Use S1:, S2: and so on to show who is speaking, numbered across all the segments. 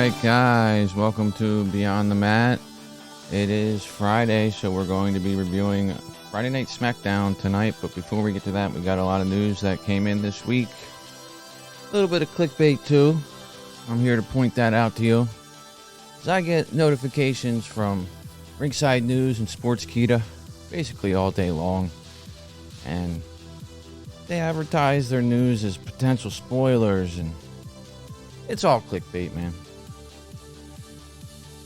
S1: Alright guys, welcome to Beyond the Mat. It is Friday, so we're going to be reviewing Friday Night Smackdown tonight, but before we get to that, we got a lot of news that came in this week. A little bit of clickbait too. I'm here to point that out to you. As I get notifications from Ringside News and Sportskeeda basically all day long, and they advertise their news as potential spoilers, and it's all clickbait, man.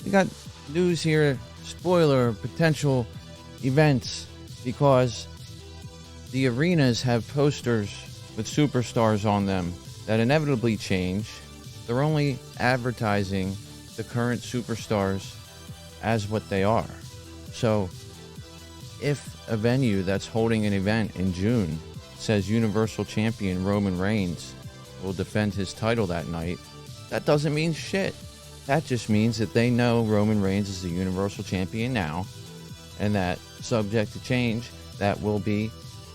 S1: We got news here, spoiler, potential events, because the arenas have posters with superstars on them that inevitably change. They're only advertising the current superstars as what they are. So if a venue that's holding an event in June says Universal Champion Roman Reigns will defend his title that night, that doesn't mean shit. That just means that they know Roman Reigns is the Universal Champion now, and that, subject to change, that will be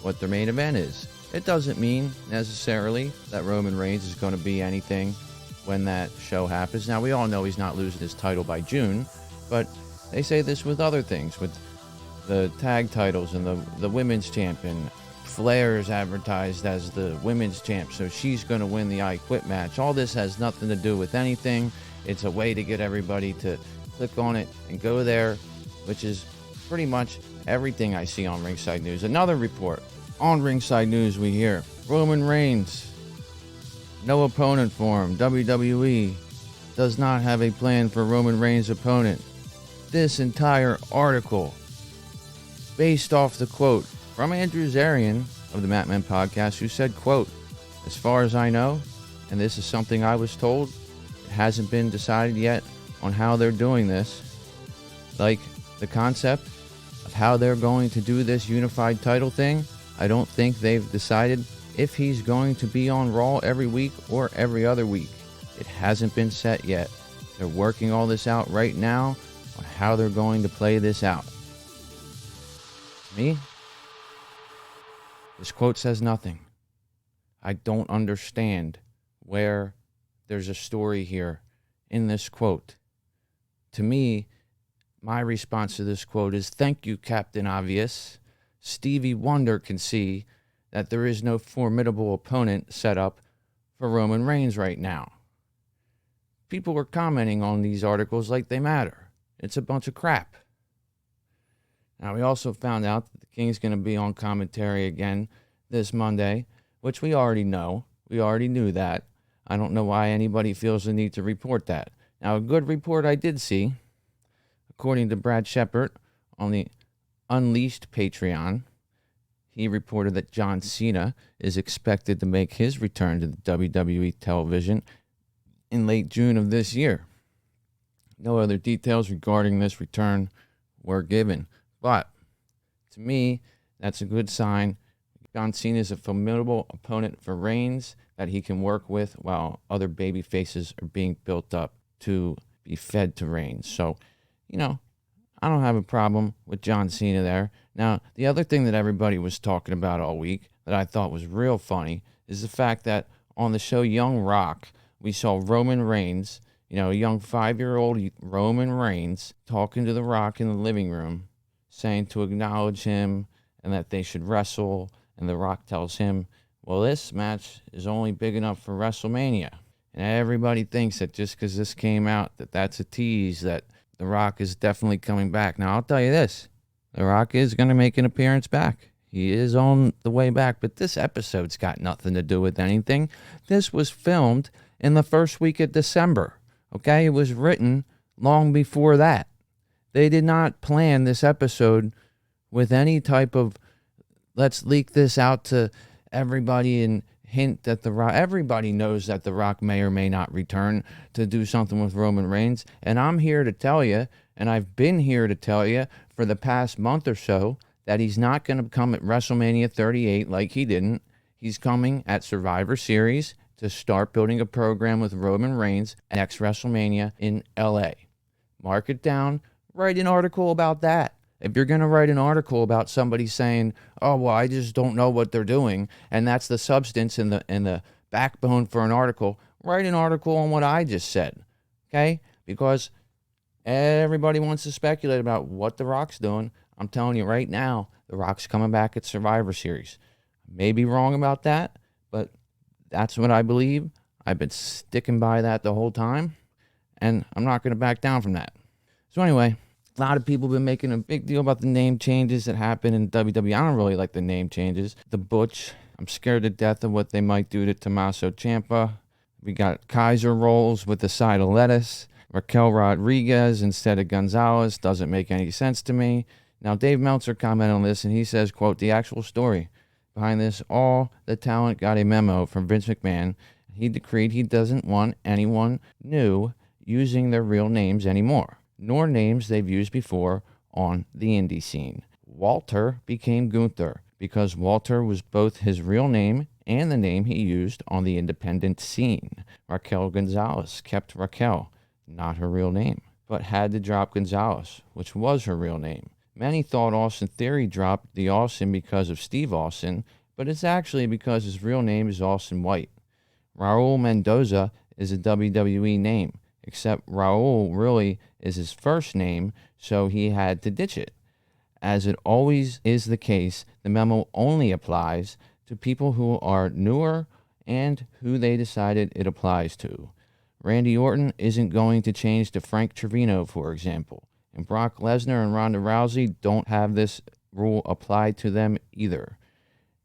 S1: what their main event is. It doesn't mean necessarily that Roman Reigns is going to be anything when that show happens. Now, we all know he's not losing his title by June, but they say this with other things, with the tag titles and the women's champion. Flair is advertised as the women's champ, so she's going to win the I Quit match. All this has nothing to do with anything. It's a way to get everybody to click on it and go there, which is pretty much everything I see on Ringside News. Another report on Ringside News, we hear Roman Reigns, no opponent for him. WWE does not have a plan for Roman Reigns' opponent. This entire article, based off the quote from Andrew Zarian of the Mat Men podcast, who said, quote, "As far as I know, and this is something I was told, it hasn't been decided yet on how they're doing this. Like the concept of how they're going to do this unified title thing, I don't think they've decided if he's going to be on Raw every week or every other week. It hasn't been set yet. They're working all this out right now on how they're going to play this out." Me? This quote says nothing. I don't understand where there's a story here in this quote. To me, my response to this quote is, thank you, Captain Obvious. Stevie Wonder can see that there is no formidable opponent set up for Roman Reigns right now. People are commenting on these articles like they matter. It's a bunch of crap. Now, we also found out that the King's going to be on commentary again this Monday, which we already know. We already knew that. I don't know why anybody feels the need to report that. Now, a good report I did see, according to Brad Shepard on the Unleashed Patreon, he reported that John Cena is expected to make his return to the WWE television in late June of this year. No other details regarding this return were given. But to me, that's a good sign. John Cena is a formidable opponent for Reigns that he can work with while other baby faces are being built up to be fed to Reigns. So, I don't have a problem with John Cena there. Now, the other thing that everybody was talking about all week that I thought was real funny is the fact that on the show Young Rock, we saw Roman Reigns, a young 5-year-old Roman Reigns, talking to The Rock in the living room, saying to acknowledge him and that they should wrestle. And The Rock tells him, well, this match is only big enough for WrestleMania. And everybody thinks that just because this came out, that's a tease, that The Rock is definitely coming back. Now, I'll tell you this. The Rock is going to make an appearance back. He is on the way back. But this episode's got nothing to do with anything. This was filmed in the first week of December. Okay? It was written long before that. They did not plan this episode with any type of, let's leak this out to everybody and hint that The Rock, everybody knows that The Rock may or may not return to do something with Roman Reigns. And I'm here to tell you, and I've been here to tell you for the past month or so, that he's not going to come at WrestleMania 38 like he didn't. He's coming at Survivor Series to start building a program with Roman Reigns next WrestleMania in LA. Mark it down. Write an article about that. If you're going to write an article about somebody saying, oh, well, I just don't know what they're doing, and that's the substance and the backbone for an article, write an article on what I just said. okay? Because everybody wants to speculate about what The Rock's doing. I'm telling you right now, The Rock's coming back at Survivor Series. May be wrong about that, but that's what I believe. I've been sticking by that the whole time, and I'm not going to back down from that. So anyway, a lot of people have been making a big deal about the name changes that happen in WWE. I don't really like the name changes. The Butch, I'm scared to death of what they might do to Tommaso Ciampa. We got Kaiser rolls with a side of lettuce. Raquel Rodriguez instead of Gonzalez doesn't make any sense to me. Now, Dave Meltzer commented on this, and he says, quote, the actual story behind this, all the talent got a memo from Vince McMahon. He decreed he doesn't want anyone new using their real names anymore, nor names they've used before on the indie scene. Walter became Gunther because Walter was both his real name and the name he used on the independent scene. Raquel Gonzalez kept Raquel, not her real name, but had to drop Gonzalez, which was her real name. Many thought Austin Theory dropped the Austin because of Steve Austin, but it's actually because his real name is Austin White. Raul Mendoza is a WWE name, except Raul really is his first name, so he had to ditch it. As it always is the case, the memo only applies to people who are newer and who they decided it applies to. Randy Orton isn't going to change to Frank Trevino, for example. And Brock Lesnar and Ronda Rousey don't have this rule applied to them either.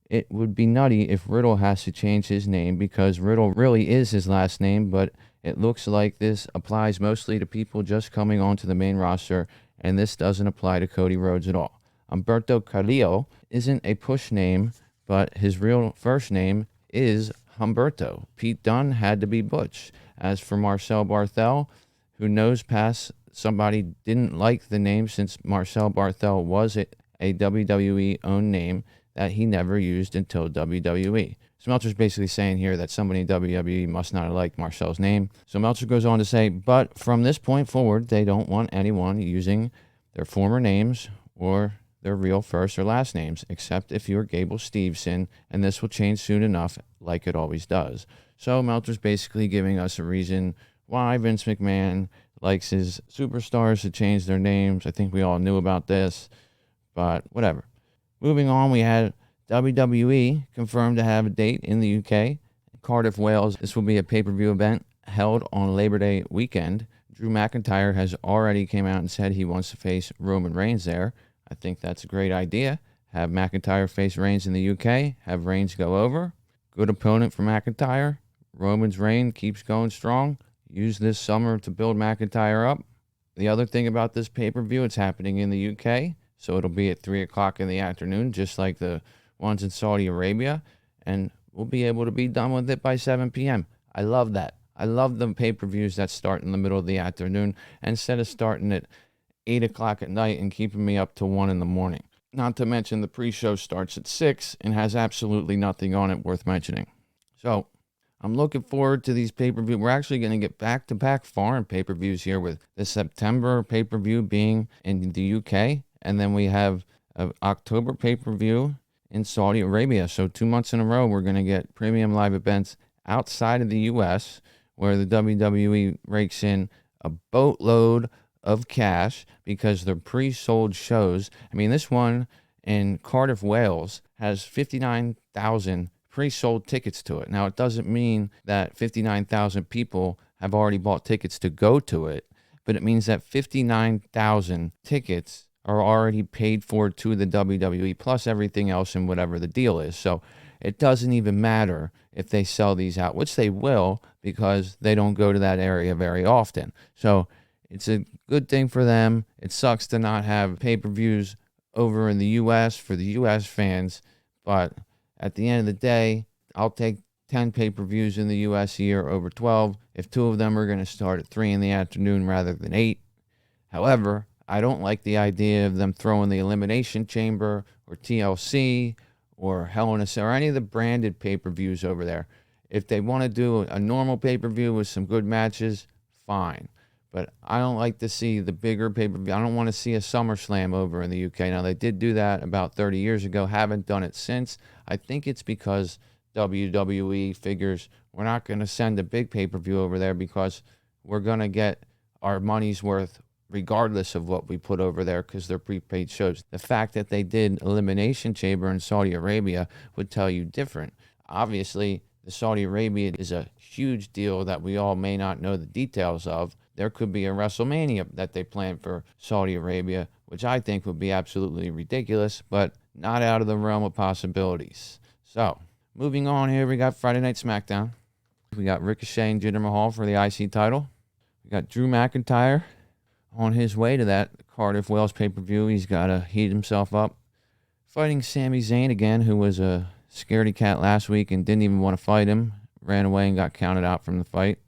S1: It would be nutty if Riddle has to change his name because Riddle really is his last name, but it looks like this applies mostly to people just coming onto the main roster, and this doesn't apply to Cody Rhodes at all. Humberto Carrillo isn't a push name, but his real first name is Humberto. Pete Dunne had to be Butch. As for Marcel Barthel, who knows past somebody didn't like the name since Marcel Barthel was a WWE-owned name that he never used until WWE. So Meltzer's basically saying here that somebody in WWE must not have liked Marcel's name. So Meltzer goes on to say, but from this point forward, they don't want anyone using their former names or their real first or last names, except if you're Gable Steveson, and this will change soon enough, like it always does. So Meltzer's basically giving us a reason why Vince McMahon likes his superstars to change their names. I think we all knew about this, but whatever. Moving on, we had WWE confirmed to have a date in the UK, Cardiff, Wales. This will be a pay-per-view event held on Labor Day weekend. Drew McIntyre has already came out and said he wants to face Roman Reigns there. I think that's a great idea. Have McIntyre face Reigns in the UK, have Reigns go over. Good opponent for McIntyre. Roman's reign keeps going strong. Use this summer to build McIntyre up. The other thing about this pay-per-view, it's happening in the UK, so it'll be at 3 o'clock in the afternoon, just like the ones in Saudi Arabia, and we'll be able to be done with it by 7 p.m. I love that. I love the pay-per-views that start in the middle of the afternoon instead of starting at 8 o'clock at night and keeping me up till 1 in the morning. Not to mention the pre-show starts at 6 and has absolutely nothing on it worth mentioning. So I'm looking forward to these pay-per-views. We're actually going to get back-to-back foreign pay-per-views here, with the September pay-per-view being in the UK, and then we have an October pay-per-view in Saudi Arabia. So 2 months in a row, we're going to get premium live events outside of the U.S., where the WWE rakes in a boatload of cash because they're pre-sold shows. I mean, this one in Cardiff, Wales has 59,000 pre-sold tickets to it. Now, it doesn't mean that 59,000 people have already bought tickets to go to it, but it means that 59,000 tickets are already paid for to the WWE, plus everything else and whatever the deal is. So it doesn't even matter if they sell these out, which they will, because they don't go to that area very often. So it's a good thing for them. It sucks to not have pay-per-views over in the U.S. for the U.S. fans, but at the end of the day, I'll take 10 pay-per-views in the U.S. a year over 12 if 2 of them are going to start at 3 in the afternoon rather than 8. However, I don't like the idea of them throwing the Elimination Chamber or TLC or Hell in a Cell or any of the branded pay-per-views over there. If they want to do a normal pay-per-view with some good matches, fine. But I don't like to see the bigger pay-per-view. I don't want to see a SummerSlam over in the UK. Now, they did do that about 30 years ago. Haven't done it since. I think it's because WWE figures we're not going to send a big pay-per-view over there because we're going to get our money's worth regardless of what we put over there because they're prepaid shows. The fact that they did Elimination Chamber in Saudi Arabia would tell you different. Obviously, the Saudi Arabia is a huge deal that we all may not know the details of. There could be a WrestleMania that they plan for Saudi Arabia, which I think would be absolutely ridiculous, but not out of the realm of possibilities. So, moving on here, we got Friday Night Smackdown. We got Ricochet and Jinder Mahal for the IC title. We got Drew McIntyre on his way to that Cardiff Wales pay-per-view. He's got to heat himself up. Fighting Sami Zayn again, who was a scaredy cat last week and didn't even want to fight him. Ran away and got counted out from the fight.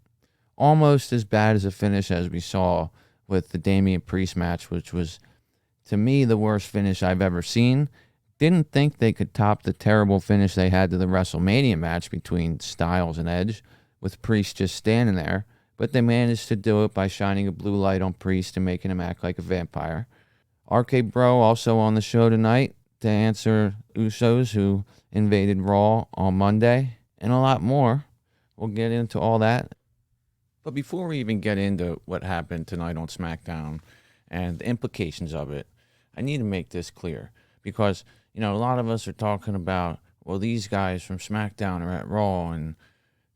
S1: Almost as bad as a finish as we saw with the Damian Priest match, which was, to me, the worst finish I've ever seen. Didn't think they could top the terrible finish they had to the WrestleMania match between Styles and Edge, with Priest just standing there. But they managed to do it by shining a blue light on Priest and making him act like a vampire. RK Bro also on the show tonight to answer Usos, who invaded Raw on Monday, and a lot more. We'll get into all that. But before we even get into what happened tonight on SmackDown and the implications of it, I need to make this clear. Because, a lot of us are talking about, well, these guys from SmackDown are at Raw, and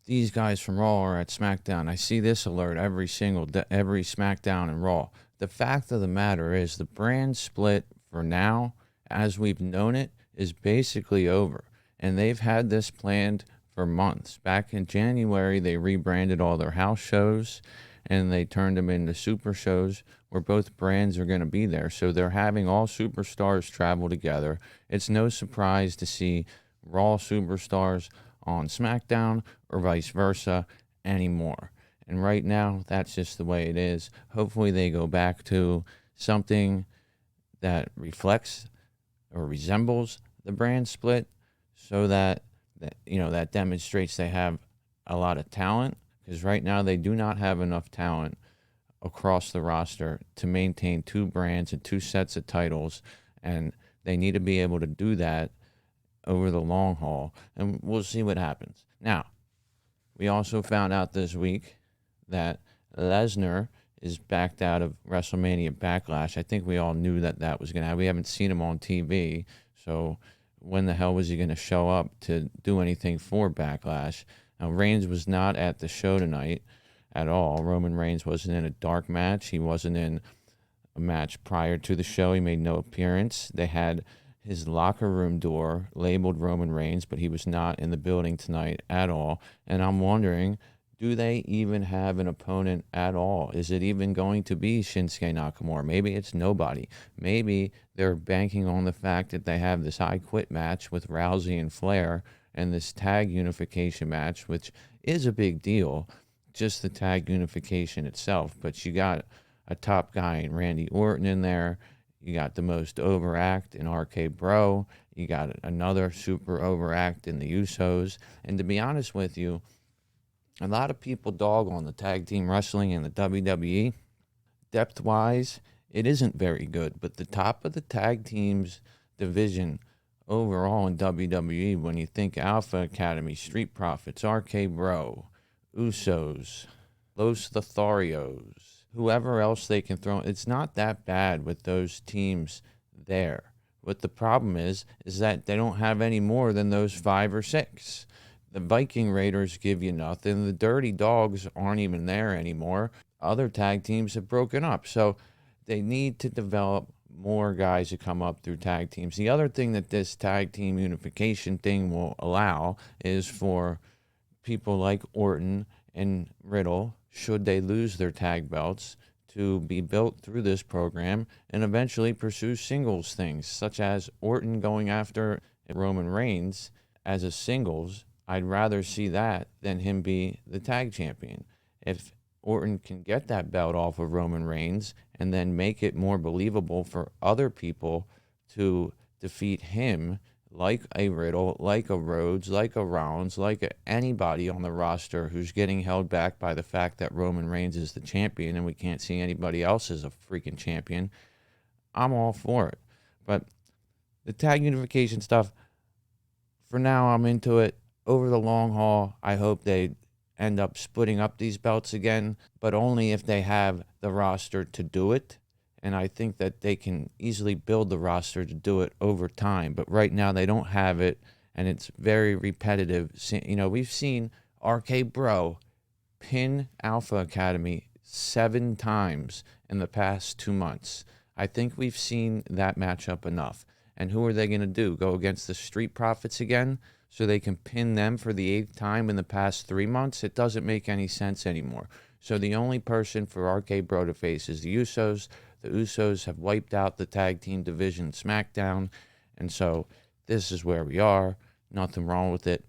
S1: these guys from Raw are at SmackDown. I see this alert every SmackDown and Raw. The fact of the matter is the brand split for now, as we've known it, is basically over. And they've had this planned for months. Back in January, they rebranded all their house shows and they turned them into super shows where both brands are going to be there. So they're having all superstars travel together. It's no surprise to see Raw superstars on SmackDown or vice versa anymore. And right now, that's just the way it is. Hopefully they go back to something that reflects or resembles the brand split so that demonstrates they have a lot of talent, because right now they do not have enough talent across the roster to maintain two brands and two sets of titles, and they need to be able to do that over the long haul, and we'll see what happens. Now, we also found out this week that Lesnar is backed out of WrestleMania Backlash. I think we all knew that was going to happen. We haven't seen him on TV, so when the hell was he going to show up to do anything for Backlash? Now, Reigns was not at the show tonight at all. Roman Reigns wasn't in a dark match. He wasn't in a match prior to the show. He made no appearance. They had his locker room door labeled Roman Reigns, but he was not in the building tonight at all. And I'm wondering, do they even have an opponent at all? Is it even going to be Shinsuke Nakamura? Maybe it's nobody. Maybe they're banking on the fact that they have this I Quit match with Rousey and Flair and this tag unification match, which is a big deal, just the tag unification itself. But you got a top guy in Randy Orton in there. You got the most overact in RK Bro. You got another super overact in the Usos. And to be honest with you, a lot of people dog on the tag team wrestling in the WWE. Depth-wise, it isn't very good. But the top of the tag teams division overall in WWE, when you think Alpha Academy, Street Profits, RK Bro, Usos, Los Lotharios, whoever else they can throw, it's not that bad with those teams there. What the problem is that they don't have any more than those 5 or 6. The Viking Raiders give you nothing. The Dirty Dogs aren't even there anymore. Other tag teams have broken up. So they need to develop more guys to come up through tag teams. The other thing that this tag team unification thing will allow is for people like Orton and Riddle, should they lose their tag belts, to be built through this program and eventually pursue singles things, such as Orton going after Roman Reigns as a singles. I'd rather see that than him be the tag champion. If Orton can get that belt off of Roman Reigns and then make it more believable for other people to defeat him, like a Riddle, like a Rhodes, like a Rollins, like anybody on the roster who's getting held back by the fact that Roman Reigns is the champion and we can't see anybody else as a freaking champion, I'm all for it. But the tag unification stuff, for now, I'm into it. Over the long haul, I hope they end up splitting up these belts again, but only if they have the roster to do it. And I think that they can easily build the roster to do it over time. But right now they don't have it, and it's very repetitive. You know, we've seen RK Bro pin Alpha Academy 7 times in the past 2 months. I think we've seen that matchup enough. And who are they going to do? Go against the Street Profits again so they can pin them for the 8th time in the past 3 months? It doesn't make any sense anymore. So the only person for RK Bro to face is the Usos. The Usos have wiped out the tag team division Smackdown. And so this is where we are. Nothing wrong with it.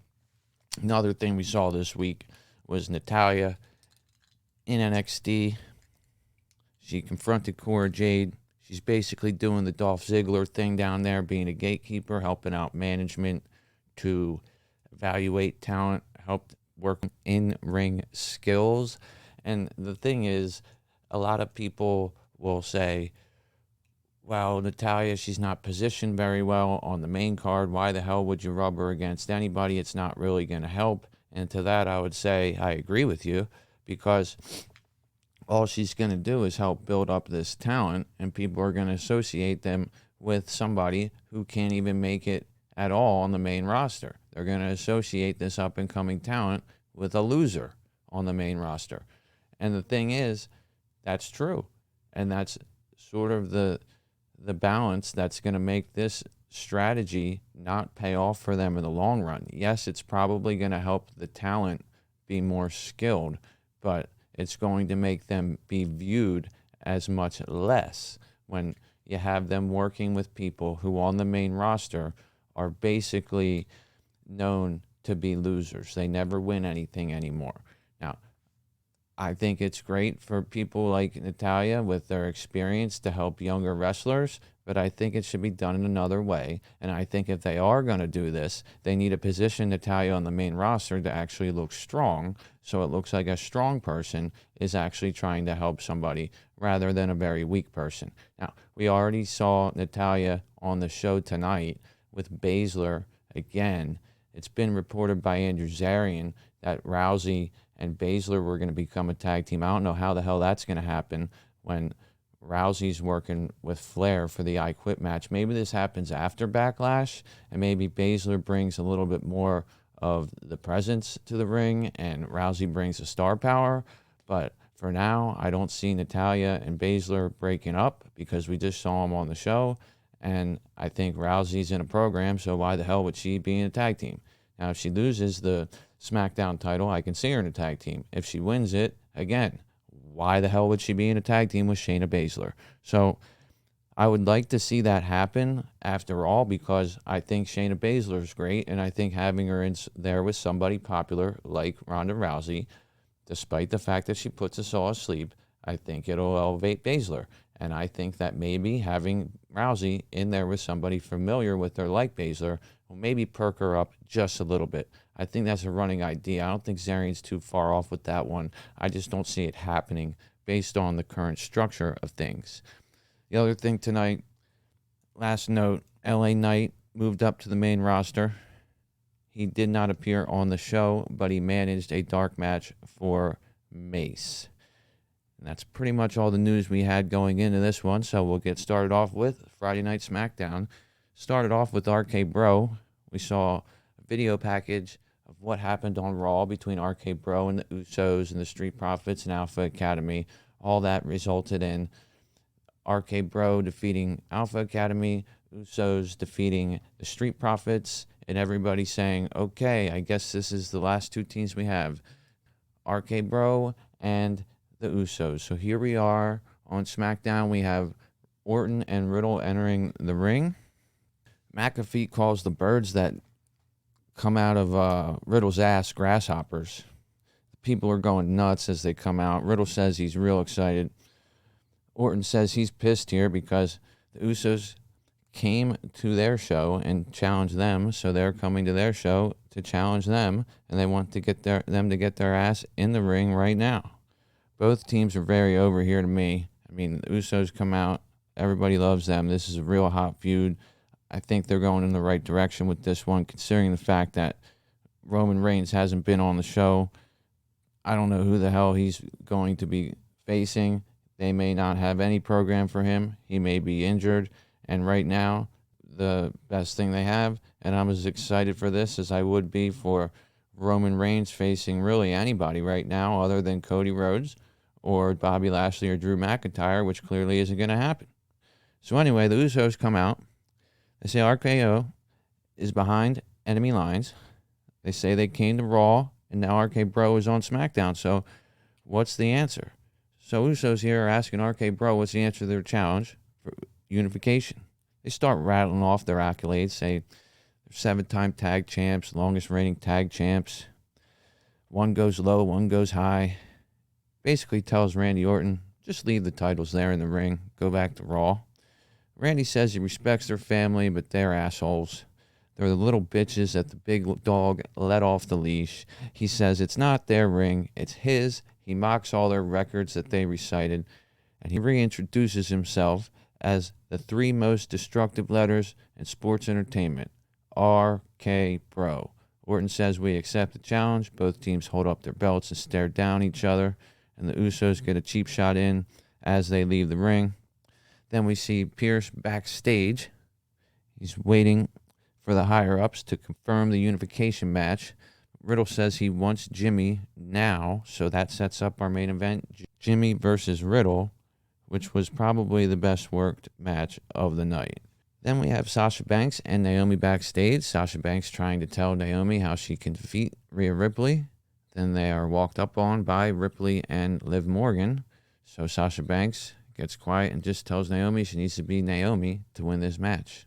S1: Another thing we saw this week was Natalya in NXT. She confronted Cora Jade. She's basically doing the Dolph Ziggler thing down there, being a gatekeeper, helping out management to evaluate talent, help work in-ring skills. And the thing is, a lot of people will say, well, Natalya, she's not positioned very well on the main card. Why the hell would you rub her against anybody? It's not really going to help. And to that, I would say I agree with you, because all she's going to do is help build up this talent, and people are going to associate them with somebody who can't even make it at all on the main roster. They're going to associate this up-and-coming talent with a loser on the main roster. And the thing is, that's true. And that's sort of the balance that's going to make this strategy not pay off for them in the long run. Yes, it's probably going to help the talent be more skilled, but it's going to make them be viewed as much less when you have them working with people who on the main roster are basically known to be losers. They never win anything anymore. Now, I think it's great for people like Natalya with their experience to help younger wrestlers, but I think it should be done in another way. And I think if they are going to do this, they need to position Natalya on the main roster to actually look strong, so it looks like a strong person is actually trying to help somebody rather than a very weak person. Now, we already saw Natalya on the show tonight with Baszler again. It's been reported by Andrew Zarian that Rousey and Baszler were going to become a tag team. I don't know how the hell that's going to happen when Rousey's working with Flair for the I Quit match. Maybe this happens after Backlash, and maybe Baszler brings a little bit more of the presence to the ring, and Rousey brings the star power. But for now, I don't see Natalya and Baszler breaking up, because we just saw them on the show, and I think Rousey's in a program, so why the hell would she be in a tag team? Now, if she loses the SmackDown title, I can see her in a tag team. If she wins it, again, why the hell would she be in a tag team with Shayna Baszler? So I would like to see that happen after all, because I think Shayna Baszler is great, and I think having her in there with somebody popular like Ronda Rousey, despite the fact that she puts us all asleep, I think it'll elevate Baszler. And I think that maybe having Rousey in there with somebody familiar with her like Baszler will maybe perk her up just a little bit. I think that's a running idea. I don't think Zarian's too far off with that one. I just don't see it happening based on the current structure of things. The other thing tonight, last note, LA Knight moved up to the main roster. He did not appear on the show, but he managed a dark match for Mace. And that's pretty much all the news we had going into this one, so we'll get started off with Friday Night Smackdown. Started off with RK Bro. We saw a video package of what happened on Raw between RK Bro and the Usos and the Street Profits and Alpha Academy. All that resulted in RK Bro defeating Alpha Academy, Usos defeating the Street Profits, and everybody saying, okay, I guess this is the last 2 teams we have, RK Bro and the Usos. So here we are on SmackDown. We have Orton and Riddle entering the ring. McAfee calls the birds that come out of Riddle's ass grasshoppers. People are going nuts as they come out. Riddle says he's real excited. Orton says he's pissed here because the Usos came to their show and challenged them, so they're coming to their show to challenge them, and they want to get them to get their ass in the ring right now. Both teams are very over here to me. I mean, the Usos come out. Everybody loves them. This is a real hot feud. I think they're going in the right direction with this one, considering the fact that Roman Reigns hasn't been on the show I don't know who the hell he's going to be facing. They may not have any program for him. He may be injured. And right now, the best thing they have, and I'm as excited for this as I would be for Roman Reigns facing really anybody right now other than Cody Rhodes or Bobby Lashley or Drew McIntyre, which clearly isn't going to happen. So anyway, the Usos come out. They say RKO is behind enemy lines. They say they came to Raw, and now RK Bro is on SmackDown. So what's the answer? So Usos here are asking RK Bro what's the answer to their challenge for unification. They start rattling off their accolades, say they're 7-time tag champs, longest reigning tag champs. One goes low, one goes high. Basically tells Randy Orton, just leave the titles there in the ring, go back to Raw. Randy says he respects their family, but they're assholes. They're the little bitches that the big dog let off the leash. He says it's not their ring, it's his. He mocks all their records that they recited, and he reintroduces himself as the 3 most destructive letters in sports entertainment, RK Bro. Orton says we accept the challenge. Both teams hold up their belts and stare down each other, and the Usos get a cheap shot in as they leave the ring. Then we see Pierce backstage. He's waiting for the higher-ups to confirm the unification match. Riddle says he wants Jimmy now, so that sets up our main event, Jimmy versus Riddle, which was probably the best worked match of the night. Then we have Sasha Banks and Naomi backstage. Sasha Banks trying to tell Naomi how she can defeat Rhea Ripley. Then they are walked up on by Ripley and Liv Morgan. So Sasha Banks gets quiet and just tells Naomi she needs to be Naomi to win this match.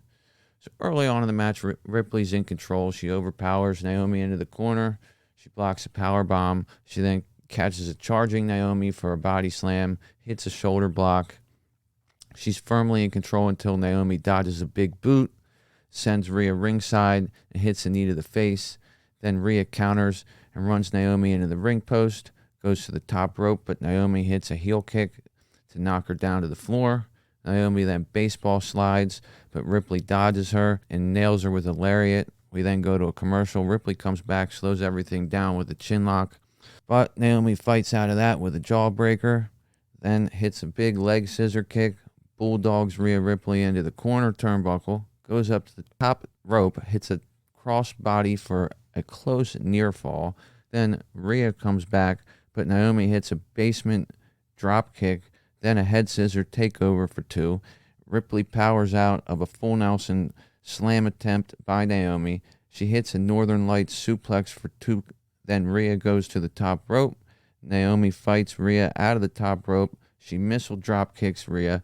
S1: So early on in the match, Ripley's in control. She overpowers Naomi into the corner. She blocks a power bomb. She then catches a charging Naomi for a body slam, hits a shoulder block. She's firmly in control until Naomi dodges a big boot, sends Rhea ringside, and hits a knee to the face. Then Rhea counters and runs Naomi into the ring post, goes to the top rope, but Naomi hits a heel kick to knock her down to the floor. Naomi then baseball slides, but Ripley dodges her and nails her with a lariat. We then go to a commercial. Ripley comes back, slows everything down with a chin lock, but Naomi fights out of that with a jawbreaker, then hits a big leg scissor kick, bulldogs Rhea Ripley into the corner turnbuckle, goes up to the top rope, hits a crossbody for a close near fall. Then Rhea comes back, but Naomi hits a basement drop kick, then a head scissor takeover for 2. Ripley powers out of a full Nelson slam attempt by Naomi. She hits a Northern Lights suplex for 2. Then Rhea goes to the top rope. Naomi fights Rhea out of the top rope. She missile drop kicks Rhea,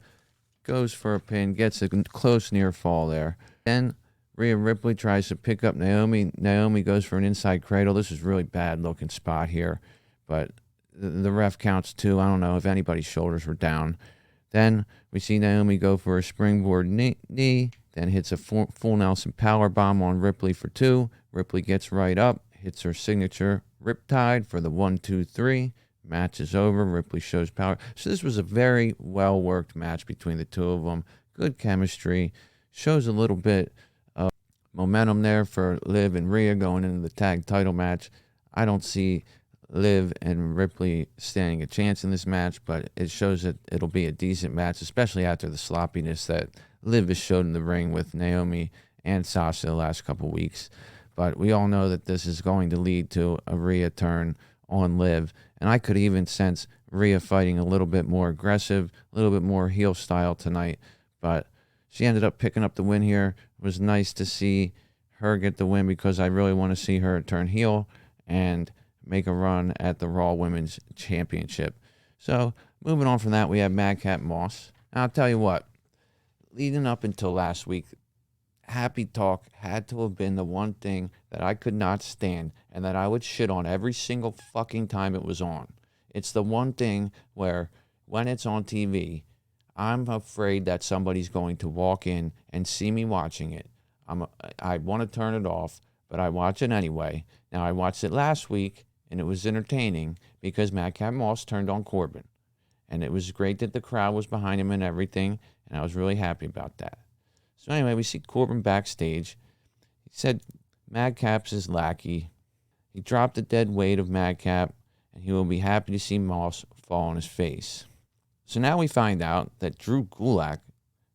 S1: goes for a pin, gets a close near fall there. Then Rhea Ripley tries to pick up Naomi. Naomi goes for an inside cradle. This is a really bad looking spot here, but the ref counts 2. I don't know if anybody's shoulders were down. Then we see Naomi go for a springboard knee, then hits a full Nelson power bomb on Ripley for 2. Ripley gets right up, hits her signature Riptide for the 1-2-3. Match is over. Ripley shows power. So this was a very well-worked match between the two of them. Good chemistry. Shows a little bit of momentum there for Liv and Rhea going into the tag title match. I don't see Liv and Ripley standing a chance in this match, but it shows that it'll be a decent match, especially after the sloppiness that Liv has showed in the ring with Naomi and Sasha the last couple weeks. But we all know that this is going to lead to a Rhea turn on Liv, and I could even sense Rhea fighting a little bit more aggressive, a little bit more heel style tonight, but she ended up picking up the win here. It was nice to see her get the win because I really want to see her turn heel and make a run at the Raw Women's Championship. So moving on from that, we have Madcap Moss. And I'll tell you what, leading up until last week, Happy Talk had to have been the one thing that I could not stand and that I would shit on every single fucking time it was on. It's the one thing where when it's on TV, I'm afraid that somebody's going to walk in and see me watching it. I want to turn it off, but I watch it anyway. Now, I watched it last week, and it was entertaining because Madcap Moss turned on Corbin. And it was great that the crowd was behind him and everything, and I was really happy about that. So anyway, we see Corbin backstage. He said Madcap's his lackey. He dropped the dead weight of Madcap, and he will be happy to see Moss fall on his face. So now we find out that Drew Gulak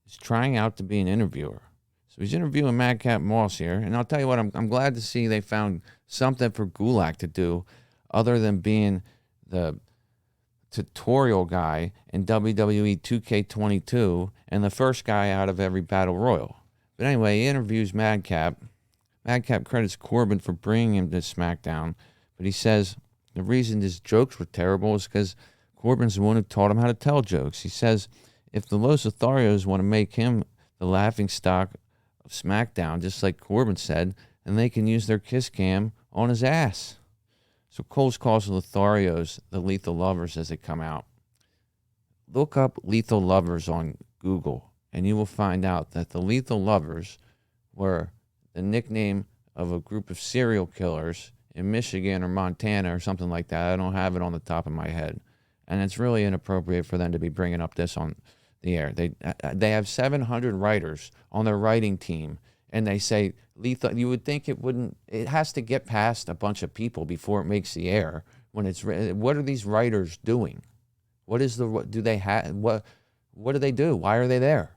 S1: is trying out to be an interviewer. So he's interviewing Madcap Moss here, and I'll tell you what, I'm glad to see they found something for Gulak to do other than being the tutorial guy in WWE 2K22 and the first guy out of every battle royal. But anyway, he interviews Madcap. Madcap credits Corbin for bringing him to SmackDown, but he says the reason his jokes were terrible is because Corbin's the one who taught him how to tell jokes. He says if the Los Lotharios want to make him the laughingstock of SmackDown, just like Corbin said, then they can use their kiss cam on his ass. So Coles calls the Lotharios the Lethal Lovers as they come out. Look up Lethal Lovers on Google, and you will find out that the Lethal Lovers were the nickname of a group of serial killers in Michigan or Montana or something like that. I don't have it on the top of my head. And it's really inappropriate for them to be bringing up this on the air. They have 700 writers on their writing team, and they say lethal. You would think it has to get past a bunch of people before it makes the air. When it's what are these writers doing? What do they have? What do they do? Why are they there?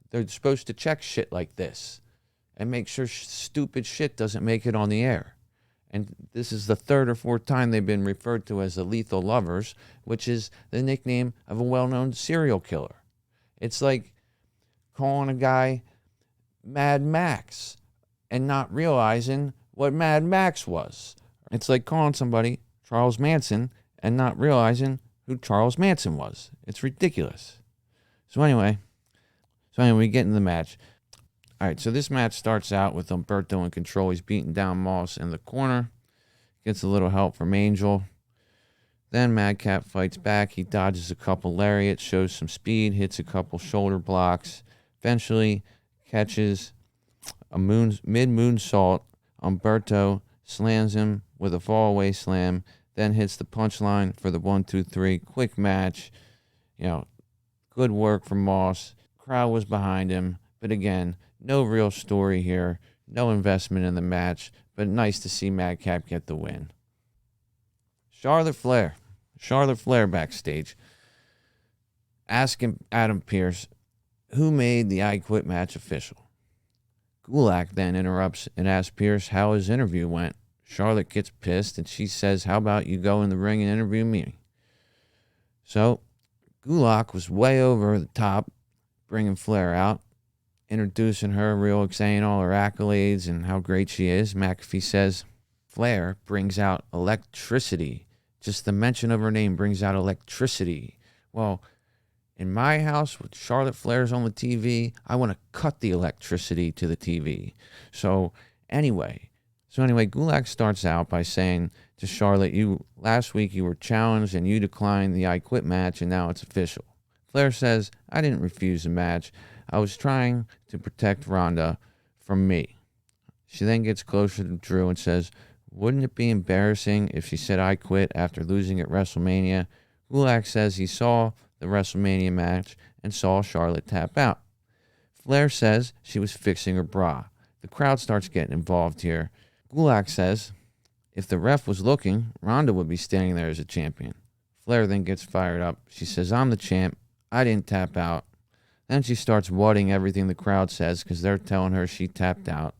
S1: They're supposed to check shit like this and make sure stupid shit doesn't make it on the air. And this is the third or fourth time they've been referred to as the Lethal Lovers, which is the nickname of a well-known serial killer. It's like calling a guy Mad Max and not realizing what Mad Max was. It's like calling somebody Charles Manson and not realizing who Charles Manson was. It's ridiculous. So anyway, we get in the match. All right, so this match starts out with Humberto in control. He's beating down Moss in the corner. Gets a little help from Angel. Then Madcap fights back. He dodges a couple lariats, shows some speed, hits a couple shoulder blocks. Eventually catches a mid-moonsault. Humberto slams him with a fallaway slam. Then hits the punchline for the 1-2-3. Quick match. Good work from Moss. Crowd was behind him. But again, no real story here, no investment in the match, but nice to see Madcap get the win. Charlotte Flair backstage, asking Adam Pearce who made the I Quit match official. Gulak then interrupts and asks Pearce how his interview went. Charlotte gets pissed and she says, how about you go in the ring and interview me? So Gulak was way over the top, bringing Flair out, introducing her, saying all her accolades and how great she is. McAfee says Flair brings out electricity. Just the mention of her name brings out electricity. Well, in my house with Charlotte Flair's on the TV, I want to cut the electricity to the TV. So anyway, Gulak starts out by saying to Charlotte, last week you were challenged and you declined the I Quit match and now it's official. Flair says, I didn't refuse the match. I was trying to protect Ronda from me. She then gets closer to Drew and says, wouldn't it be embarrassing if she said I quit after losing at WrestleMania? Gulak says he saw the WrestleMania match and saw Charlotte tap out. Flair says she was fixing her bra. The crowd starts getting involved here. Gulak says if the ref was looking, Ronda would be standing there as a champion. Flair then gets fired up. She says, I'm the champ. I didn't tap out. Then she starts wadding everything the crowd says because they're telling her she tapped out.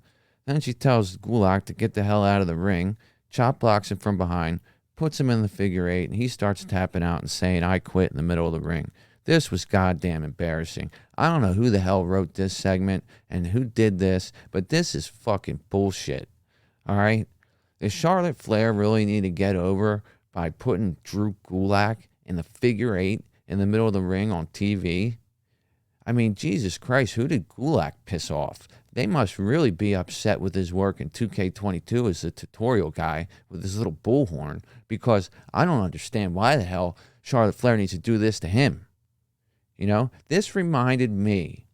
S1: Then she tells Gulak to get the hell out of the ring, chop blocks him from behind, puts him in the figure eight, and he starts tapping out and saying, I quit in the middle of the ring. This was goddamn embarrassing. I don't know who the hell wrote this segment and who did this, but this is fucking bullshit. All right? Does Charlotte Flair really need to get over by putting Drew Gulak in the figure eight in the middle of the ring on TV? I mean, Jesus Christ, who did Gulak piss off? They must really be upset with his work in 2K22 as a tutorial guy with his little bullhorn, because I don't understand why the hell Charlotte Flair needs to do this to him. This reminded me,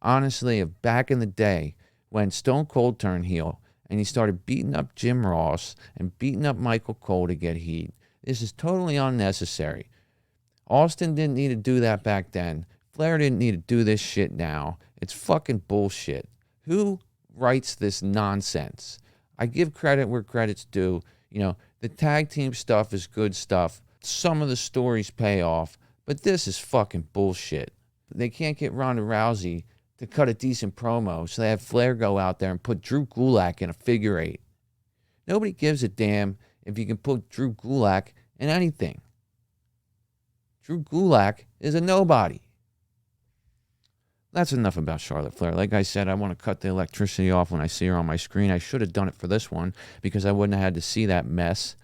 S1: honestly, of back in the day when Stone Cold turned heel and he started beating up Jim Ross and beating up Michael Cole to get heat. This is totally unnecessary. Austin didn't need to do that back then. Flair didn't need to do this shit now. It's fucking bullshit. Who writes this nonsense? I give credit where credit's due. The tag team stuff is good stuff. Some of the stories pay off, but this is fucking bullshit. They can't get Ronda Rousey to cut a decent promo, so they have Flair go out there and put Drew Gulak in a figure eight. Nobody gives a damn if you can put Drew Gulak in anything. Drew Gulak is a nobody. That's enough about Charlotte Flair. Like I said, I want to cut the electricity off when I see her on my screen. I should have done it for this one because I wouldn't have had to see that mess.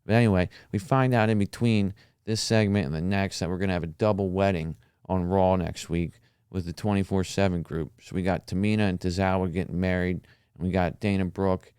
S1: But anyway, we find out in between this segment and the next that we're going to have a double wedding on Raw next week with the 24/7 group. So we got Tamina and Tozawa getting married, and we got Dana Brooke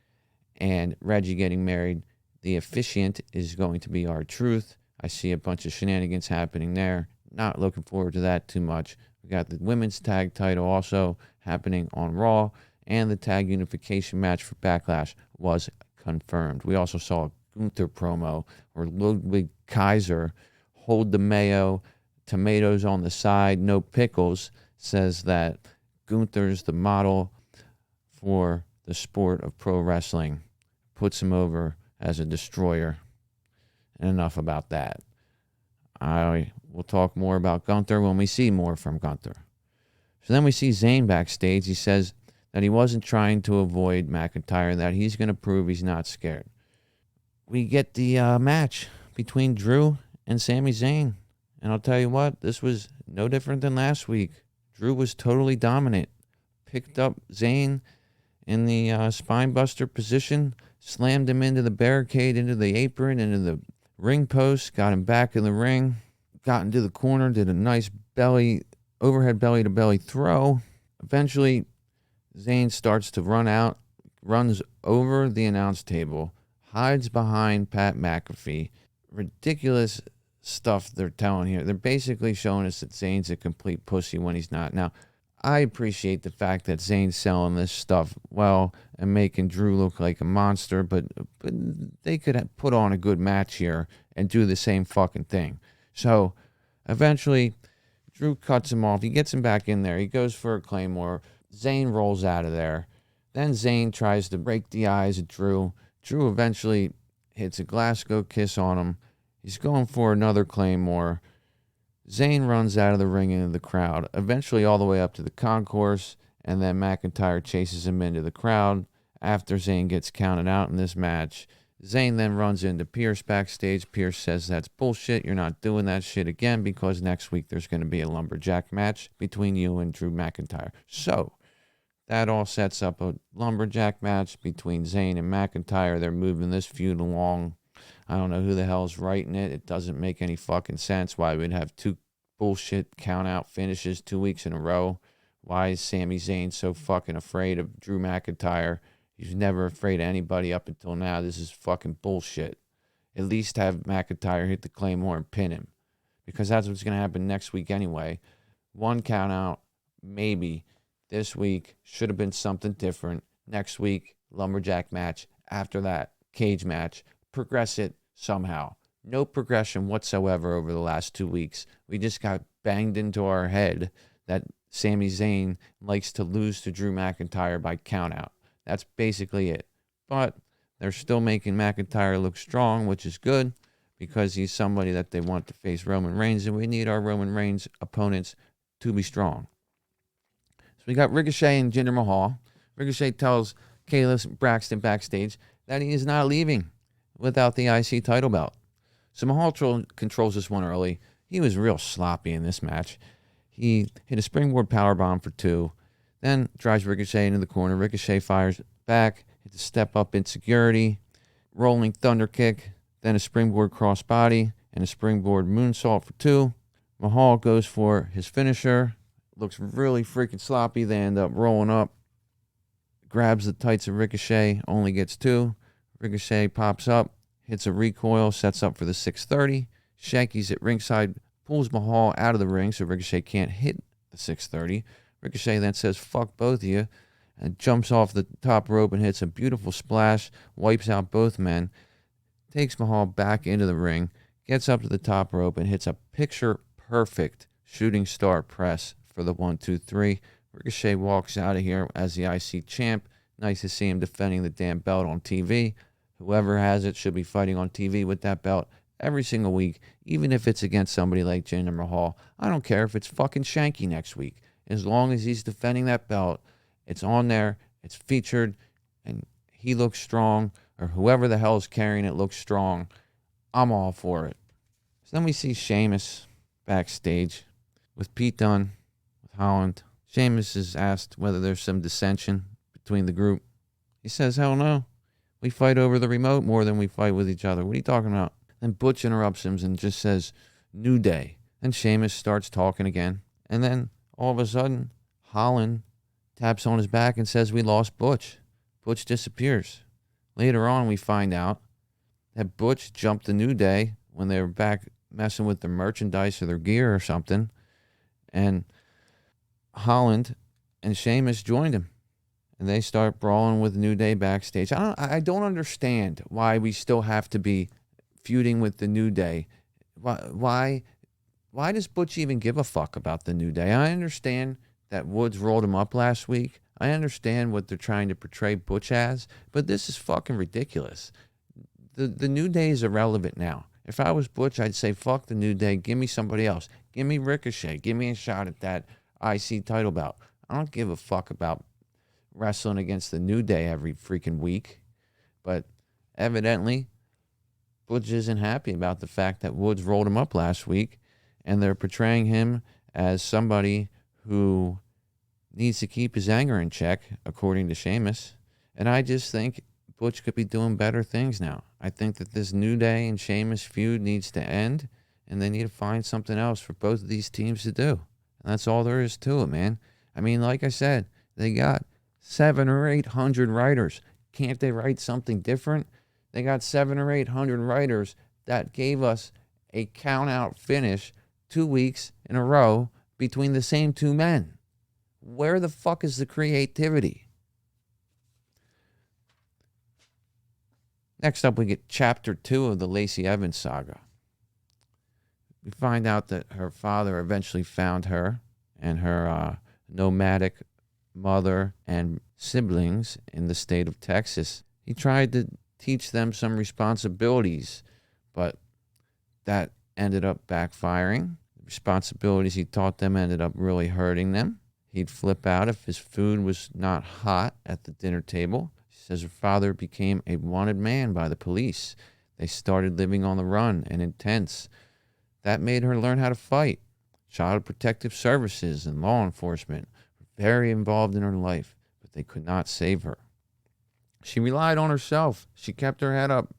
S1: and Reggie getting married. The officiant is going to be R-Truth. I see a bunch of shenanigans happening there. Not looking forward to that too much. We got the women's tag title also happening on Raw, and the tag unification match for Backlash was confirmed. We also saw a Gunther promo where Ludwig Kaiser, hold the mayo, tomatoes on the side, no pickles, says that Gunther's the model for the sport of pro wrestling. Puts him over as a destroyer. And enough about that. I will talk more about Gunther when we see more from Gunther. So then we see Zayn backstage. He says that he wasn't trying to avoid McIntyre, that he's going to prove he's not scared. We get the match between Drew and Sami Zayn. And I'll tell you what, this was no different than last week. Drew was totally dominant. Picked up Zayn in the spinebuster position, slammed him into the barricade, into the apron, into the ring post, got him back in the ring, got into the corner, did a nice overhead belly-to-belly throw. Eventually, Zayn starts to run out, runs over the announce table, hides behind Pat McAfee. Ridiculous stuff they're telling here. They're basically showing us that Zayn's a complete pussy when he's not. Now, I appreciate the fact that Zayn's selling this stuff well and making Drew look like a monster, but they could put on a good match here and do the same fucking thing. So, eventually, Drew cuts him off. He gets him back in there. He goes for a Claymore. Zayn rolls out of there. Then Zayn tries to break the eyes of Drew. Drew eventually hits a Glasgow kiss on him. He's going for another Claymore. Zayn runs out of the ring into the crowd, eventually all the way up to the concourse, and then McIntyre chases him into the crowd after Zayn gets counted out in this match. Zayn then runs into Pierce backstage. Pierce says that's bullshit. You're not doing that shit again because next week there's going to be a lumberjack match between you and Drew McIntyre. So that all sets up a lumberjack match between Zayn and McIntyre. They're moving this feud along. I don't know who the hell's writing it. It doesn't make any fucking sense why we'd have two bullshit count-out finishes 2 weeks in a row. Why is Sami Zayn so fucking afraid of Drew McIntyre? He's never afraid of anybody up until now. This is fucking bullshit. At least have McIntyre hit the Claymore and pin him, because that's what's going to happen next week anyway. One count-out, maybe. This week should have been something different. Next week, lumberjack match. After that, cage match. Progress it somehow. No progression whatsoever over the last 2 weeks. We just got banged into our head that Sami Zayn likes to lose to Drew McIntyre by countout. That's basically it. But they're still making McIntyre look strong, which is good because he's somebody that they want to face Roman Reigns, and we need our Roman Reigns opponents to be strong. So we got Ricochet and Jinder Mahal. Ricochet tells Kayla Braxton backstage that he is not leaving without the IC title belt. So Mahal controls this one early. He was real sloppy in this match. He hit a springboard powerbomb for 2, then drives Ricochet into the corner. Ricochet fires back, hits a step-up insecurity, rolling thunder kick, then a springboard crossbody, and a springboard moonsault for 2. Mahal goes for his finisher. Looks really freaking sloppy. They end up rolling up. Grabs the tights of Ricochet, only gets 2. Ricochet pops up, hits a recoil, sets up for the 630. Shanky's at ringside, pulls Mahal out of the ring so Ricochet can't hit the 630. Ricochet then says, fuck both of you, and jumps off the top rope and hits a beautiful splash, wipes out both men, takes Mahal back into the ring, gets up to the top rope and hits a picture-perfect shooting star press for the 1-2-3. Ricochet walks out of here as the IC champ. Nice to see him defending the damn belt on TV. Whoever has it should be fighting on TV with that belt every single week, even if it's against somebody like Jinder Mahal. I don't care if it's fucking Shanky next week. As long as he's defending that belt, it's on there, it's featured, and he looks strong, or whoever the hell is carrying it looks strong. I'm all for it. So then we see Sheamus backstage with Pete Dunne, with Holland. Sheamus is asked whether there's some dissension between the group. He says, hell no. We fight over the remote more than we fight with each other. What are you talking about? Then Butch interrupts him and just says, New Day. Then Sheamus starts talking again. And then all of a sudden, Holland taps on his back and says, we lost Butch. Butch disappears. Later on, we find out that Butch jumped the New Day when they were back messing with their merchandise or their gear or something. And Holland and Sheamus joined him. And they start brawling with New Day backstage. I don't understand why we still have to be feuding with the New Day. Why does Butch even give a fuck about the New Day? I understand that Woods rolled him up last week. I understand what they're trying to portray Butch as, but this is fucking ridiculous. The New Day is irrelevant now. If I was Butch, I'd say, fuck the New Day. Give me somebody else. Give me Ricochet. Give me a shot at that IC title belt. I don't give a fuck about wrestling against the New Day every freaking week. But evidently, Butch isn't happy about the fact that Woods rolled him up last week, and they're portraying him as somebody who needs to keep his anger in check, according to Sheamus. And I just think Butch could be doing better things now. I think that this New Day and Sheamus feud needs to end, and they need to find something else for both of these teams to do. And that's all there is to it, man. I mean, like I said, they got 700 or 800 writers. Can't they write something different? They got 700 or 800 writers that gave us a count-out finish 2 weeks in a row between the same two men. Where the fuck is the creativity? Next up, we get Chapter 2 of the Lacey Evans saga. We find out that her father eventually found her and her nomadic mother and siblings in the state of Texas. He tried to teach them some responsibilities, but that ended up backfiring. The responsibilities he taught them ended up really hurting them. He'd flip out if his food was not hot at the dinner table. She says her father became a wanted man by the police. They started living on the run and intense. That made her learn how to fight. Child Protective Services and law enforcement were very involved in her life, but they could not save her. She relied on herself. She kept her head up.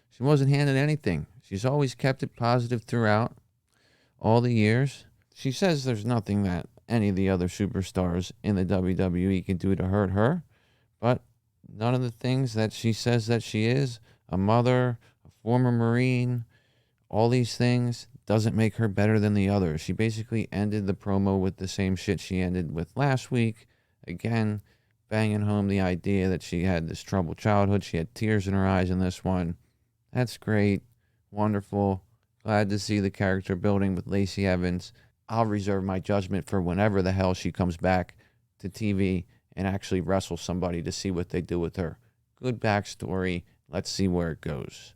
S1: She wasn't handed anything. She's always kept it positive throughout all the years. She says there's nothing that any of the other superstars in the WWE can do to hurt her, but none of the things that she says that she is, a mother, a former Marine, all these things, doesn't make her better than the others. She basically ended the promo with the same shit she ended with last week. Again, banging home the idea that she had this troubled childhood. She had tears in her eyes in this one. That's great. Wonderful. Glad to see the character building with Lacey Evans. I'll reserve my judgment for whenever the hell she comes back to TV and actually wrestles somebody to see what they do with her. Good backstory. Let's see where it goes.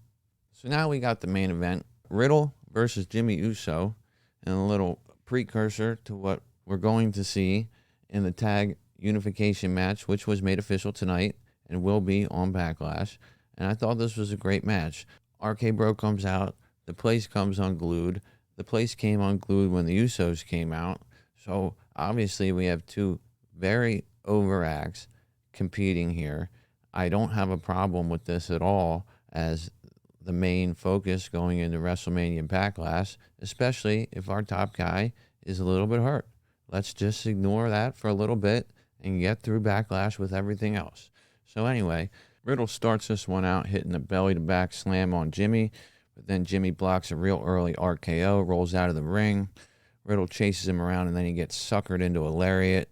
S1: So now we got the main event. Riddle versus Jimmy Uso, and a little precursor to what we're going to see in the tag unification match, which was made official tonight and will be on Backlash. And I thought this was a great match. RK Bro comes out. The place comes unglued. The place came unglued when the Usos came out. So obviously we have two very over acts competing here. I don't have a problem with this at all as the main focus going into WrestleMania Backlash, especially if our top guy is a little bit hurt. Let's just ignore that for a little bit and get through Backlash with everything else. So anyway, Riddle starts this one out hitting a belly-to-back slam on Jimmy, but then Jimmy blocks a real early RKO, rolls out of the ring. Riddle chases him around, and then he gets suckered into a lariat,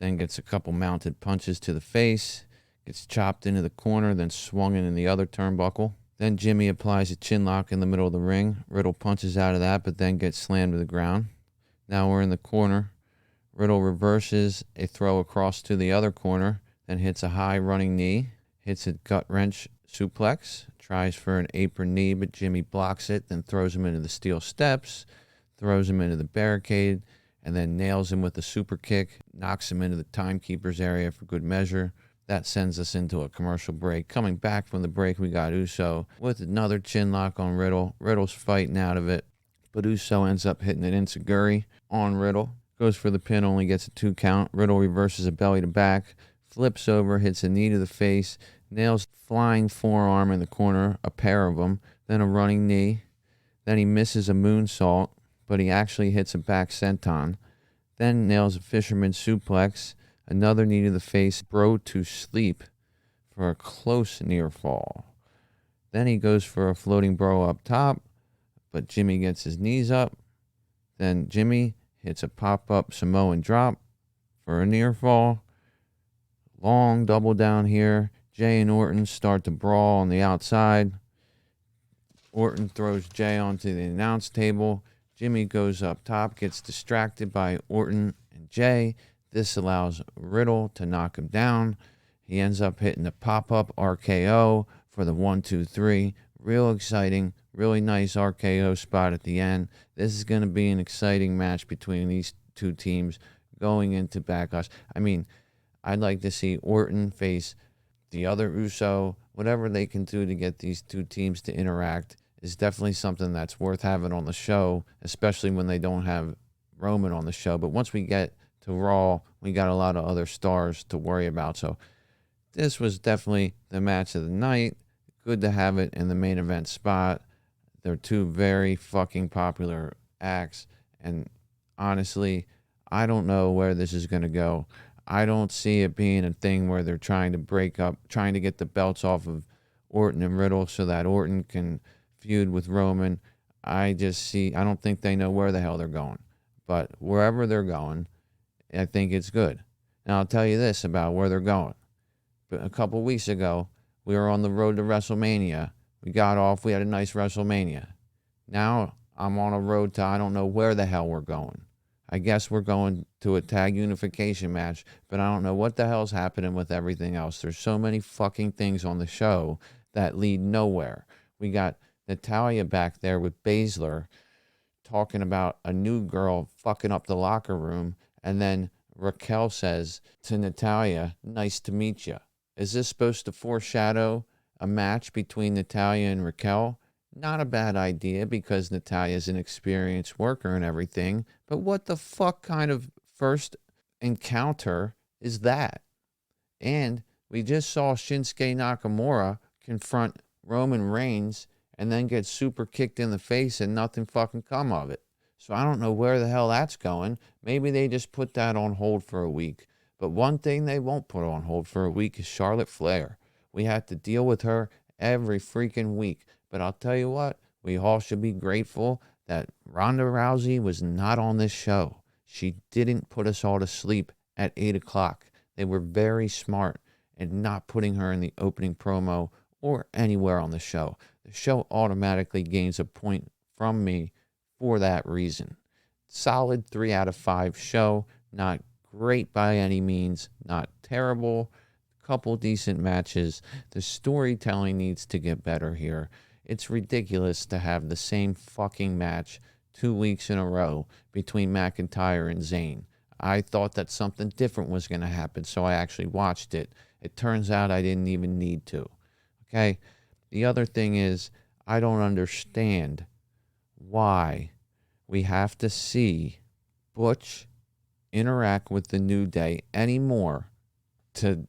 S1: then gets a couple mounted punches to the face, gets chopped into the corner, then swung in the other turnbuckle. Then Jimmy applies a chin lock in the middle of the ring. Riddle punches out of that, but then gets slammed to the ground. Now we're in the corner. Riddle reverses a throw across to the other corner, then hits a high running knee, hits a gut wrench suplex, tries for an apron knee, but Jimmy blocks it, then throws him into the steel steps, throws him into the barricade, and then nails him with a super kick, knocks him into the timekeeper's area for good measure. That sends us into a commercial break. Coming back from the break, we got Uso with another chin lock on Riddle. Riddle's fighting out of it, but Uso ends up hitting an enziguri on Riddle. Goes for the pin, only gets a 2 count. Riddle reverses a belly to back, flips over, hits a knee to the face, nails flying forearm in the corner, a pair of them, then a running knee. Then he misses a moonsault, but he actually hits a back senton. Then nails a fisherman suplex, another knee to the face, bro to sleep for a close near fall. Then he goes for a floating bro up top, but Jimmy gets his knees up. Then Jimmy hits a pop-up Samoan drop for a near fall. Long double down here. Jay and Orton start to brawl on the outside. Orton throws Jay onto the announce table. Jimmy goes up top, gets distracted by Orton and Jay. This allows Riddle to knock him down. He ends up hitting the pop-up RKO for the 1-2-3. Real exciting, really nice RKO spot at the end. This is going to be an exciting match between these two teams going into Backlash. I mean, I'd like to see Orton face the other Uso. Whatever they can do to get these two teams to interact is definitely something that's worth having on the show, especially when they don't have Roman on the show. But once we get to Raw, we got a lot of other stars to worry about. So this was definitely the match of the night. Good to have it in the main event spot. They're two very fucking popular acts. And honestly, I don't know where this is going to go. I don't see it being a thing where they're trying to break up, trying to get the belts off of Orton and Riddle so that Orton can feud with Roman. I don't think they know where the hell they're going. But wherever they're going, I think it's good. Now, I'll tell you this about where they're going. But a couple weeks ago, we were on the road to WrestleMania. We got off. We had a nice WrestleMania. Now, I'm on a road to I don't know where the hell we're going. I guess we're going to a tag unification match, but I don't know what the hell's happening with everything else. There's so many fucking things on the show that lead nowhere. We got Natalya back there with Baszler talking about a new girl fucking up the locker room, and then Raquel says to Natalya, "Nice to meet you." Is this supposed to foreshadow a match between Natalya and Raquel? Not a bad idea because Natalya's an experienced worker and everything, but what the fuck kind of first encounter is that? And we just saw Shinsuke Nakamura confront Roman Reigns and then get super kicked in the face and nothing fucking come of it. So I don't know where the hell that's going. Maybe they just put that on hold for a week. But one thing they won't put on hold for a week is Charlotte Flair. We have to deal with her every freaking week. But I'll tell you what, we all should be grateful that Ronda Rousey was not on this show. She didn't put us all to sleep at 8 o'clock. They were very smart in not putting her in the opening promo or anywhere on the show. The show automatically gains a point from me for that reason. Solid 3 out of 5 show. Not great by any means. Not terrible. Couple decent matches. The storytelling needs to get better here. It's ridiculous to have the same fucking match 2 weeks in a row between McIntyre and Zayn. I thought that something different was going to happen, so I actually watched it. It turns out I didn't even need to. Okay? The other thing is, I don't understand why we have to see Butch interact with the New Day anymore to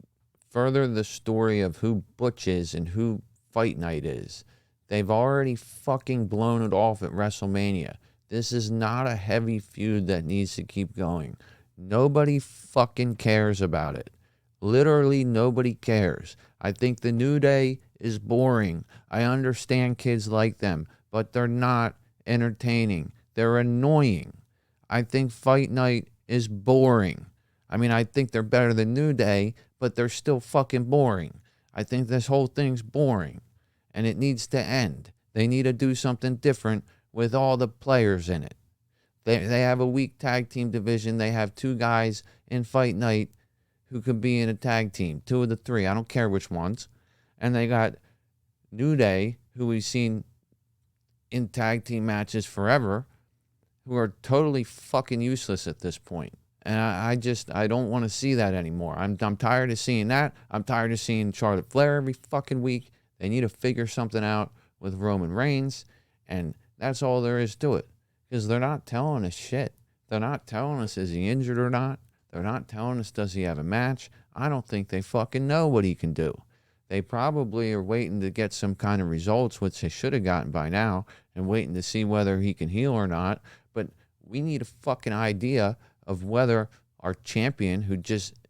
S1: further the story of who Butch is and who Fight Night is. They've already fucking blown it off at WrestleMania. This is not a heavy feud that needs to keep going. Nobody fucking cares about it. Literally nobody cares. I think the New Day is boring. I understand kids like them, but they're not entertaining. They're annoying. I think Fight Night is boring. I mean, I think they're better than New Day, but they're still fucking boring. I think this whole thing's boring. And it needs to end. They need to do something different with all the players in it. They have a weak tag team division. They have 2 guys in Fight Night who could be in a tag team. 2 of the 3. I don't care which ones. And they got New Day, who we've seen in tag team matches forever, who are totally fucking useless at this point. And I don't want to see that anymore. I'm tired of seeing that. I'm tired of seeing Charlotte Flair every fucking week. They need to figure something out with Roman Reigns, and that's all there is to it. Because they're not telling us shit. They're not telling us, is he injured or not? They're not telling us, does he have a match? I don't think they fucking know what he can do. They probably are waiting to get some kind of results, which they should have gotten by now, and waiting to see whether he can heal or not. But we need a fucking idea of whether our champion,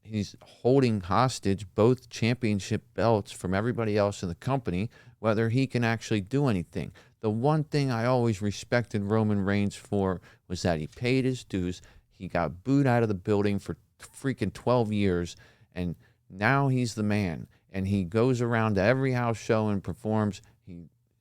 S1: he's holding hostage both championship belts from everybody else in the company, whether he can actually do anything. The one thing I always respected Roman Reigns for was that he paid his dues. He got booed out of the building for freaking 12 years, and now he's the man. And he goes around to every house show and performs. He's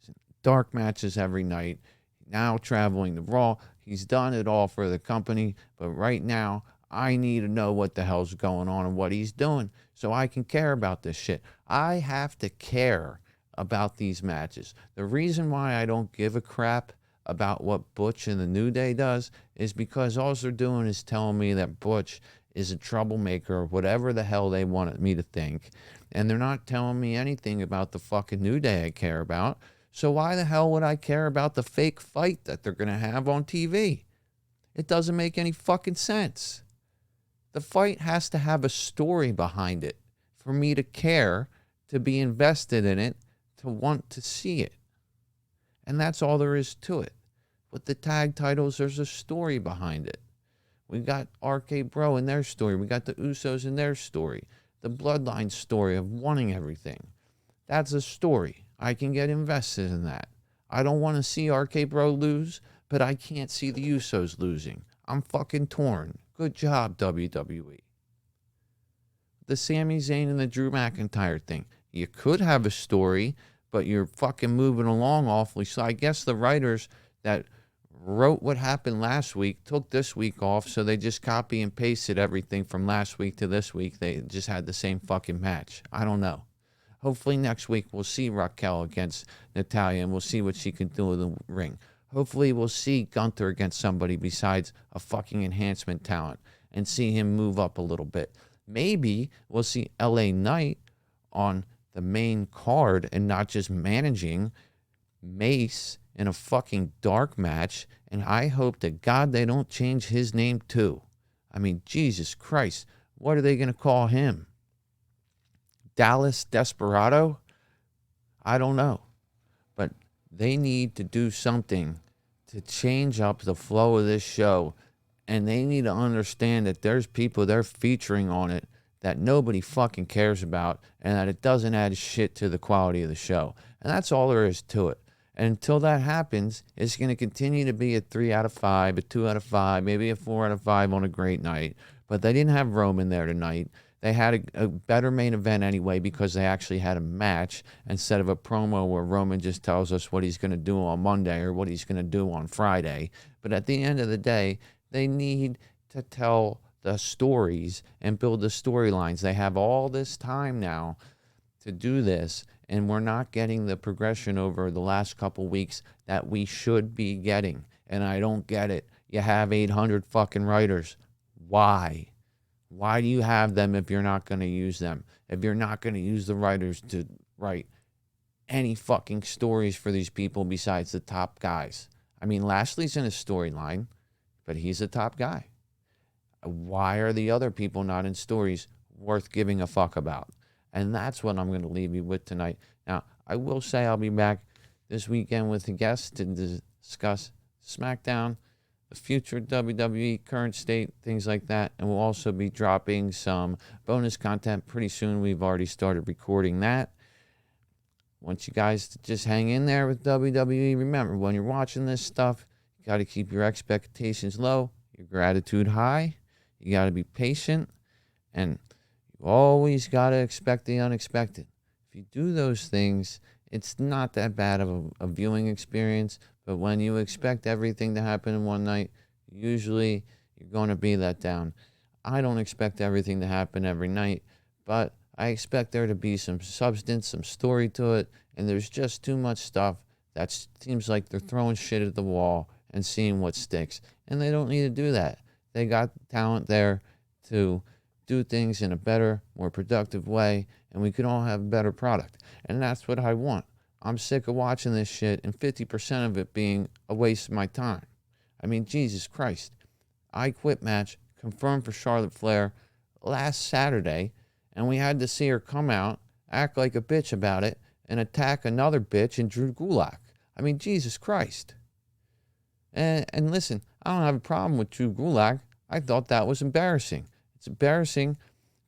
S1: in dark matches every night. Now traveling to Raw. He's done it all for the company. But right now, I need to know what the hell's going on and what he's doing so I can care about this shit. I have to care about these matches. The reason why I don't give a crap about what Butch and the New Day does is because all they're doing is telling me that Butch is a troublemaker or whatever the hell they wanted me to think. And they're not telling me anything about the fucking New Day I care about. So why the hell would I care about the fake fight that they're going to have on TV? It doesn't make any fucking sense. The fight has to have a story behind it for me to care, to be invested in it, to want to see it. And that's all there is to it. With the tag titles, there's a story behind it. We got RK Bro and their story. We got the Usos and their story. The Bloodline story of wanting everything. That's a story. I can get invested in that. I don't want to see RK Bro lose, but I can't see the Usos losing. I'm fucking torn. Good job, WWE. The Sami Zayn and the Drew McIntyre thing. You could have a story, but you're fucking moving along awfully. So I guess the writers that wrote what happened last week took this week off, so they just copy and pasted everything from last week to this week. They just had the same fucking match. I don't know. Hopefully next week we'll see Raquel against Natalya, and we'll see what she can do in the ring. Hopefully we'll see Gunther against somebody besides a fucking enhancement talent and see him move up a little bit. Maybe we'll see LA Knight on the main card and not just managing Mace in a fucking dark match. And I hope to God they don't change his name too. I mean, Jesus Christ, what are they going to call him? Dallas Desperado? I don't know. But they need to do something to change up the flow of this show. And they need to understand that there's people they're featuring on it that nobody fucking cares about, and that it doesn't add shit to the quality of the show. And that's all there is to it. And until that happens, it's going to continue to be a 3 out of 5, a 2 out of 5, maybe a 4 out of 5 on a great night. But they didn't have Roman there tonight. They had a better main event anyway because they actually had a match instead of a promo where Roman just tells us what he's going to do on Monday or what he's going to do on Friday. But at the end of the day, they need to tell the stories and build the storylines. They have all this time now to do this, and we're not getting the progression over the last couple weeks that we should be getting. And I don't get it. You have 800 fucking writers. Why? Why do you have them if you're not going to use them? If you're not going to use the writers to write any fucking stories for these people besides the top guys? I mean, Lashley's in a storyline, but he's a top guy. Why are the other people not in stories worth giving a fuck about? And that's what I'm going to leave you with tonight. Now, I will say I'll be back this weekend with a guest to discuss SmackDown, the future WWE, current state, things like that. And we'll also be dropping some bonus content pretty soon. We've already started recording that. Want you guys to just hang in there with WWE. Remember, when you're watching this stuff, you got to keep your expectations low, your gratitude high. You got to be patient, and you always got to expect the unexpected. If you do those things, it's not that bad of a viewing experience, but when you expect everything to happen in one night, usually you're going to be let down. I don't expect everything to happen every night, but I expect there to be some substance, some story to it, And there's just too much stuff that seems like they're throwing shit at the wall and seeing what sticks. And they don't need to do that. They got talent there to do things in a better, more productive way, and we can all have a better product. And that's what I want. I'm sick of watching this shit and 50% of it being a waste of my time. I mean, Jesus Christ. I Quit match confirmed for Charlotte Flair last Saturday, and we had to see her come out, act like a bitch about it, and attack another bitch in Drew Gulak. I mean, Jesus Christ. And listen, I don't have a problem with Drew Gulak. I thought that was embarrassing. It's embarrassing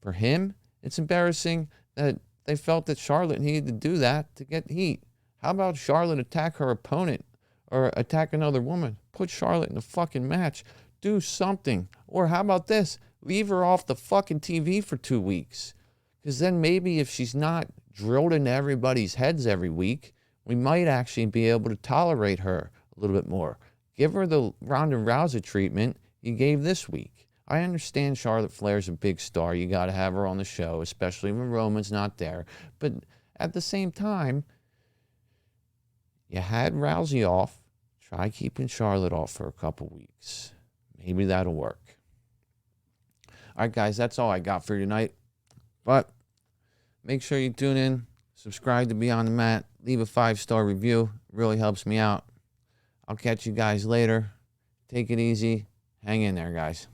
S1: for him. It's embarrassing that they felt that Charlotte needed to do that to get heat. How about Charlotte attack her opponent or attack another woman? Put Charlotte in a fucking match. Do something. Or how about this? Leave her off the fucking TV for 2 weeks. Because then maybe if she's not drilled into everybody's heads every week, we might actually be able to tolerate her a little bit more. Give her the Ronda Rousey treatment you gave this week. I understand Charlotte Flair's a big star. You got to have her on the show, especially when Roman's not there. But at the same time, you had Rousey off. Try keeping Charlotte off for a couple weeks. Maybe that'll work. All right, guys, that's all I got for you tonight. But make sure you tune in, subscribe to Beyond the Mat, leave a 5-star review. It really helps me out. I'll catch you guys later. Take it easy. Hang in there, guys.